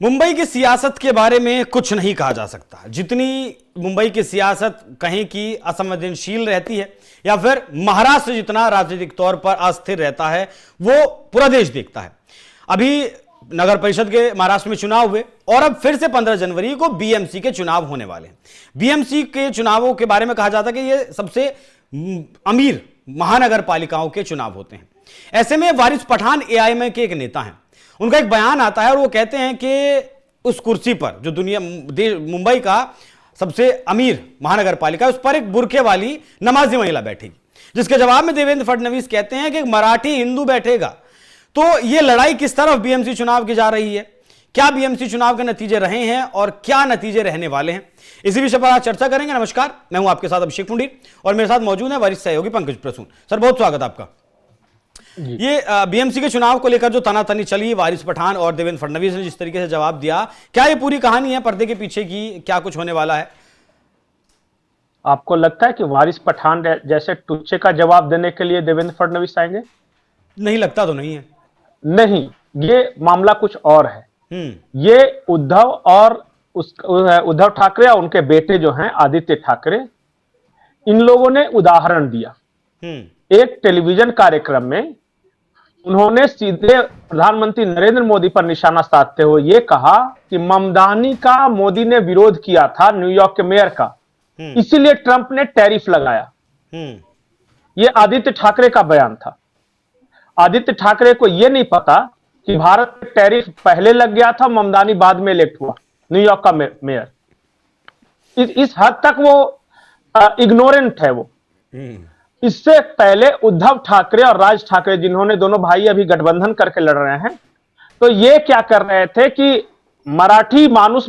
मुंबई की सियासत के बारे में कुछ नहीं कहा जा सकता। जितनी मुंबई की सियासत कहीं की असंवेदनशील रहती है या फिर महाराष्ट्र जितना राजनीतिक तौर पर अस्थिर रहता है वो पूरा देश देखता है। अभी नगर परिषद के महाराष्ट्र में चुनाव हुए और अब फिर से 15 जनवरी को बीएमसी के चुनाव होने वाले हैं। बीएमसी के चुनावों के बारे में कहा जाता है कि ये सबसे अमीर महानगर पालिकाओं के चुनाव होते हैं। ऐसे में वारिस पठान एआईएमआई के एक नेता हैं। उनका एक बयान आता है और वो कहते हैं कि उस कुर्सी पर जो मुंबई का सबसे अमीर महानगर पालिका है उस पर एक बुरखे वाली नमाजी महिला बैठेगी, जिसके जवाब में देवेंद्र फडणवीस कहते हैं कि मराठी हिंदू बैठेगा। तो ये लड़ाई किस तरफ बीएमसी चुनाव की जा रही है, क्या बीएमसी चुनाव के नतीजे रहे हैं और क्या नतीजे रहने वाले हैं, इसी विषय पर आज चर्चा करेंगे। नमस्कार, मैं हूं आपके साथ अभिषेक पुंडीर और मेरे साथ मौजूद है वरिष्ठ सहयोगी पंकज प्रसून। सर, बहुत स्वागत आपका। ये बीएमसी के चुनाव को लेकर जो तनातनी चली, वारिस पठान और देवेंद्र फडणवीस ने जिस तरीके से जवाब दिया, क्या ये पूरी कहानी है पर्दे के पीछे की, क्या कुछ होने वाला है? आपको लगता है कि वारिस पठान जैसे टुच्चे का जवाब देने के लिए देवेंद्र फडणवीस आएंगे? नहीं लगता तो नहीं है। नहीं, ये मामला कुछ और है। ये उद्धव ठाकरे और उनके बेटे जो हैं आदित्य ठाकरे, इन लोगों ने उदाहरण दिया। एक टेलीविजन कार्यक्रम में उन्होंने सीधे प्रधानमंत्री नरेंद्र मोदी पर निशाना साधते हुए यह कहा कि ममदानी का मोदी ने विरोध किया था, न्यूयॉर्क के मेयर का, इसीलिए ट्रंप ने टैरिफ लगाया। यह आदित्य ठाकरे का बयान था। आदित्य ठाकरे को यह नहीं पता कि भारत में टैरिफ पहले लग गया था, ममदानी बाद में इलेक्ट हुआ न्यूयॉर्क का मेयर। इस हद तक वो इग्नोरेंट है वो। इससे पहले उद्धव ठाकरे और राज ठाकरे, जिन्होंने दोनों भाई अभी गठबंधन करके लड़ रहे हैं, तो ये क्या कर रहे थे कि मराठी मानुस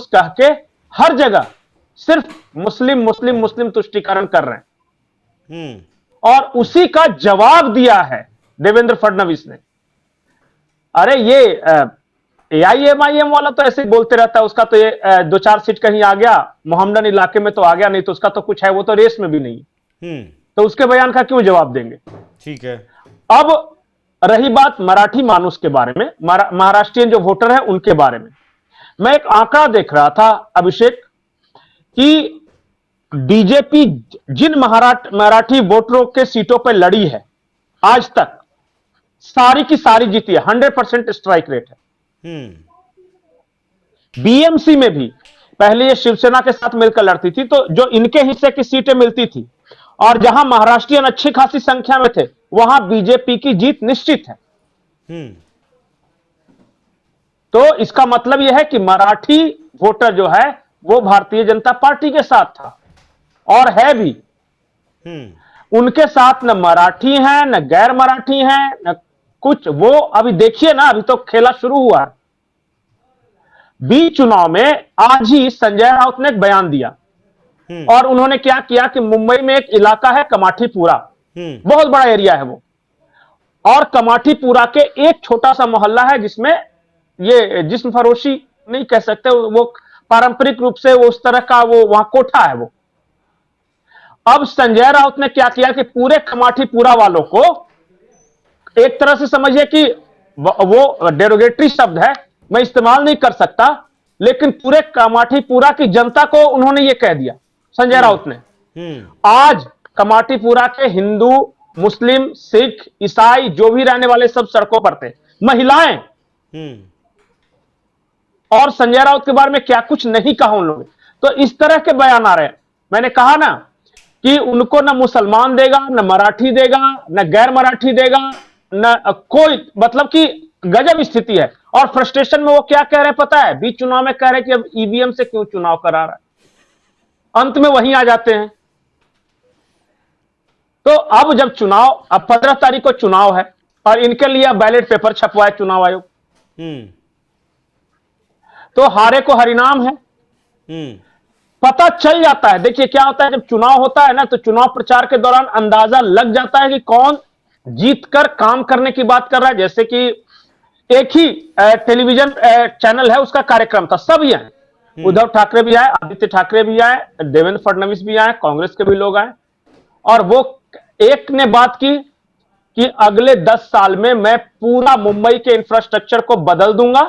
कह के हर जगह सिर्फ मुस्लिम मुस्लिम मुस्लिम तुष्टीकरण कर रहे हैं। और उसी का जवाब दिया है देवेंद्र फडणवीस ने। अरे ये एआईएमआईएम वाला तो ऐसे बोलते रहता है, उसका तो ये 2-4 सीट कहीं आ गया, मोहम्मदन इलाके में तो आ गया, नहीं तो उसका तो कुछ है, वो तो रेस में भी नहीं। तो उसके बयान का क्यों जवाब देंगे? ठीक है। अब रही बात मराठी मानुस के बारे में, महाराष्ट्रियन जो वोटर है उनके बारे में, मैं एक आंकड़ा देख रहा था अभिषेक कि बीजेपी जिन मराठी वोटरों के सीटों पर लड़ी है आज तक, सारी की सारी जीती है। 100% स्ट्राइक रेट है। बीएमसी में भी पहले ये शिवसेना के साथ मिलकर लड़ती थी, तो जो इनके हिस्से की सीटें मिलती थी और जहां महाराष्ट्रियन अच्छी खासी संख्या में थे, वहां बीजेपी की जीत निश्चित है। तो इसका मतलब यह है कि मराठी वोटर जो है वो भारतीय जनता पार्टी के साथ था और है भी। उनके साथ न मराठी हैं न गैर मराठी हैं न कुछ। वो अभी देखिए ना, अभी तो खेला शुरू हुआ है। बीच चुनाव में आज ही संजय राउत ने एक बयान दिया और उन्होंने क्या किया कि मुंबई में एक इलाका है कमाठीपुरा, बहुत बड़ा एरिया है वो, और कमाठीपुरा के एक छोटा सा मोहल्ला है जिसमें ये जिस्म फरोशी नहीं कह सकते, वो पारंपरिक रूप से वो उस तरह का वो वहां कोठा है वो। अब संजय राउत ने क्या किया कि पूरे कमाठीपुरा वालों को, एक तरह से समझिए कि वो डेरोगेटरी शब्द है, मैं इस्तेमाल नहीं कर सकता, लेकिन पूरे कमाठीपुरा की जनता को उन्होंने ये कह दिया संजय राउत ने, आज कमाठीपुरा के हिंदू, मुस्लिम, सिख, ईसाई जो भी रहने वाले सब सड़कों पर थे, महिलाएं। और संजय राउत के बारे में क्या कुछ नहीं कहा उन लोगों ने। तो इस तरह के बयान आ रहे हैं। मैंने कहा ना कि उनको न मुसलमान देगा, न मराठी देगा, न गैर मराठी देगा, न कोई, मतलब कि गजब स्थिति है। और फ्रस्ट्रेशन में वो क्या कह रहे हैं पता है? बीच चुनाव में कह रहे हैं कि अब ईवीएम से क्यों चुनाव करा रहा है। अंत में वहीं आ जाते हैं। तो अब जब अब 15 तारीख को चुनाव है और इनके लिए बैलेट पेपर छपवाए चुनाव आयोग, तो हारे को हरिनाम है। पता चल जाता है। देखिए क्या होता है, जब चुनाव होता है ना, तो चुनाव प्रचार के दौरान अंदाजा लग जाता है कि कौन जीतकर काम करने की बात कर रहा है। जैसे कि एक ही टेलीविजन चैनल है, उसका कार्यक्रम था, सब ही आए, उद्धव ठाकरे भी आए, आदित्य ठाकरे भी आए, देवेंद्र फडणवीस भी आए, कांग्रेस के भी लोग आए, और वो एक ने बात की कि अगले 10 साल में मैं पूरा मुंबई के इंफ्रास्ट्रक्चर को बदल दूंगा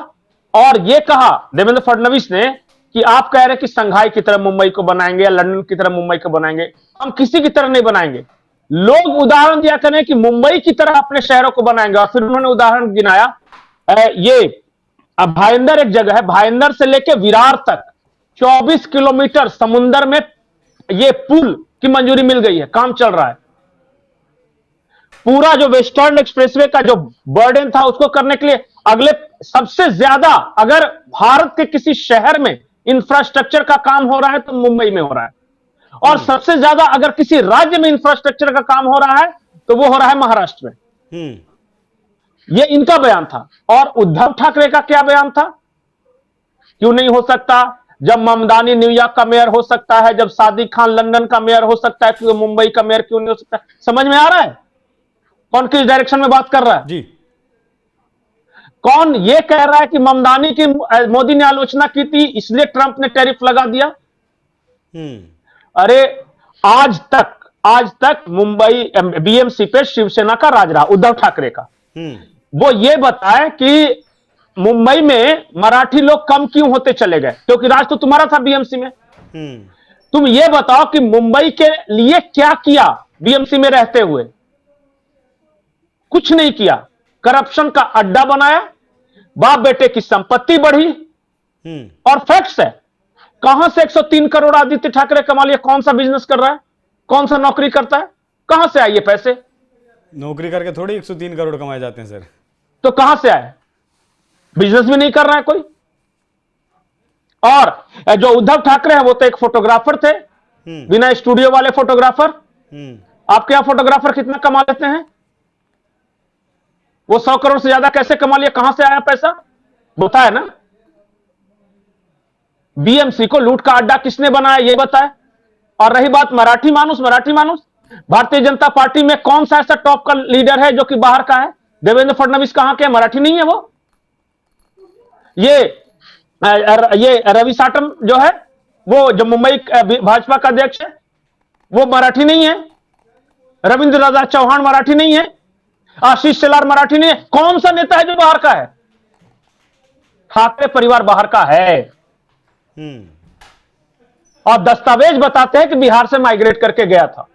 और ये कहा देवेंद्र फडणवीस ने कि आप कह रहे हैं कि संघाई की तरह मुंबई को बनाएंगे या लंदन की तरह मुंबई को बनाएंगे, हम किसी की तरह नहीं बनाएंगे। लोग उदाहरण दिया करें कि मुंबई की तरह अपने शहरों को बनाएंगे, और फिर उन्होंने उदाहरण गिनाया। ये भाईंदर एक जगह है, भाईंदर से लेकर विरार तक 24 किलोमीटर समुद्र में ये पुल की मंजूरी मिल गई है, काम चल रहा है। पूरा जो वेस्टर्न एक्सप्रेसवे का जो बर्डन था उसको करने के लिए अगले सबसे ज्यादा अगर भारत के किसी शहर में इंफ्रास्ट्रक्चर का काम हो रहा है तो मुंबई में हो रहा है, और सबसे ज्यादा अगर किसी राज्य में इंफ्रास्ट्रक्चर का काम हो रहा है तो वो हो रहा है महाराष्ट्र में। ये इनका बयान था। और उद्धव ठाकरे का क्या बयान था? क्यों नहीं हो सकता? जब ममदानी न्यूयॉर्क का मेयर हो सकता है, जब सादिक खान लंदन का मेयर हो सकता है, तो मुंबई का मेयर क्यों नहीं हो सकता? समझ में आ रहा है कौन किस डायरेक्शन में बात कर रहा है? जी। कौन ये कह रहा है कि ममदानी की मोदी ने आलोचना की थी इसलिए ट्रंप ने टैरिफ लगा दिया? अरे आज तक मुंबई बीएमसी पे शिवसेना का राज रहा, उद्धव ठाकरे का। वो ये बताए कि मुंबई में मराठी लोग कम क्यों होते चले गए, क्योंकि राज तो तुम्हारा था बीएमसी में। तुम ये बताओ कि मुंबई के लिए क्या किया बीएमसी में रहते हुए? कुछ नहीं किया। करप्शन का अड्डा बनाया, बाप बेटे की संपत्ति बढ़ी, और फैक्ट्स है। कहां से 103 करोड़ आदित्य ठाकरे कमा लिया? कौन सा बिजनेस कर रहा है? कौन सा नौकरी करता है? कहां से आए ये पैसे? नौकरी करके थोड़ी 103 करोड़ कमाए जाते हैं सर। तो कहां से आए? बिजनेस भी नहीं कर रहा है कोई। और जो उद्धव ठाकरे हैं वो तो एक फोटोग्राफर थे, बिना स्टूडियो वाले फोटोग्राफर। आपके यहां फोटोग्राफर कितना कमा लेते हैं? वो 100 करोड़ से ज्यादा कैसे कमा लिया? कहां से आया पैसा? बताए ना। बीएमसी को लूट का अड्डा किसने बनाया ये बताए। और रही बात मराठी मानुस, भारतीय जनता पार्टी में कौन सा ऐसा टॉप का लीडर है जो कि बाहर का है? देवेंद्र फडणवीस कहां के? मराठी नहीं है वो। ये रवि साटम जो है, वो जो मुंबई भाजपा का अध्यक्ष है, वो मराठी नहीं है। रविंद्र राजा चौहान मराठी नहीं है। आशीष शेलार मराठी नहीं है। कौन सा नेता है जो बाहर का है? ठाकरे परिवार बाहर का है। और दस्तावेज बताते हैं कि बिहार से माइग्रेट करके गया था।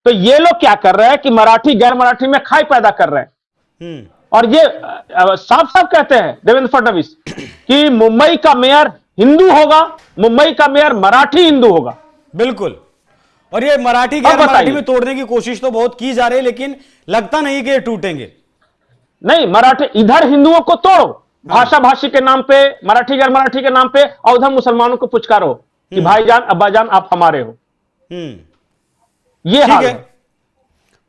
तो ये लोग क्या कर रहे हैं कि मराठी गैर मराठी में खाई पैदा कर रहे हैं। और ये साफ साफ कहते हैं देवेंद्र फडणवीस कि मुंबई का मेयर हिंदू होगा, मुंबई का मेयर मराठी हिंदू होगा। बिल्कुल। और ये मराठी गैर मराठी में तोड़ने की कोशिश तो बहुत की जा रही है, लेकिन लगता नहीं कि ये टूटेंगे। नहीं, मराठी इधर हिंदुओं को तोड़ो, भाषा भाषी के नाम पे, मराठी गैर मराठी के नाम पे, और उधर मुसलमानों को पुचकारो कि भाईजान अब्बाजान आप हमारे हो। ये हाल है।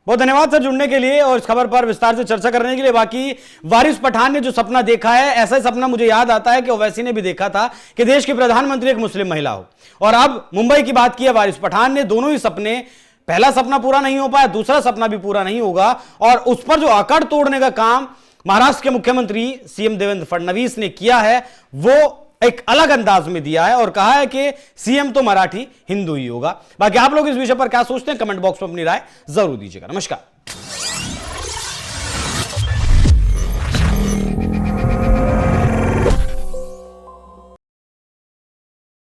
बहुत धन्यवाद सर जुड़ने के लिए और इस खबर पर विस्तार से चर्चा करने के लिए। बाकी वारिस पठान ने जो सपना देखा है, ऐसा सपना मुझे याद आता है कि ओवैसी ने भी देखा था कि देश की प्रधानमंत्री एक मुस्लिम महिला हो। और अब मुंबई की बात की है वारिस पठान ने। दोनों ही सपने, पहला सपना पूरा नहीं हो पाया, दूसरा सपना भी पूरा नहीं होगा। और उस पर जो अकड़ तोड़ने का काम महाराष्ट्र के मुख्यमंत्री सीएम देवेंद्र फडणवीस ने किया है, वो एक अलग अंदाज में दिया है और कहा है कि सीएम तो मराठी हिंदू ही होगा। बाकी आप लोग इस विषय पर क्या सोचते हैं, कमेंट बॉक्स में अपनी राय जरूर दीजिएगा। नमस्कार।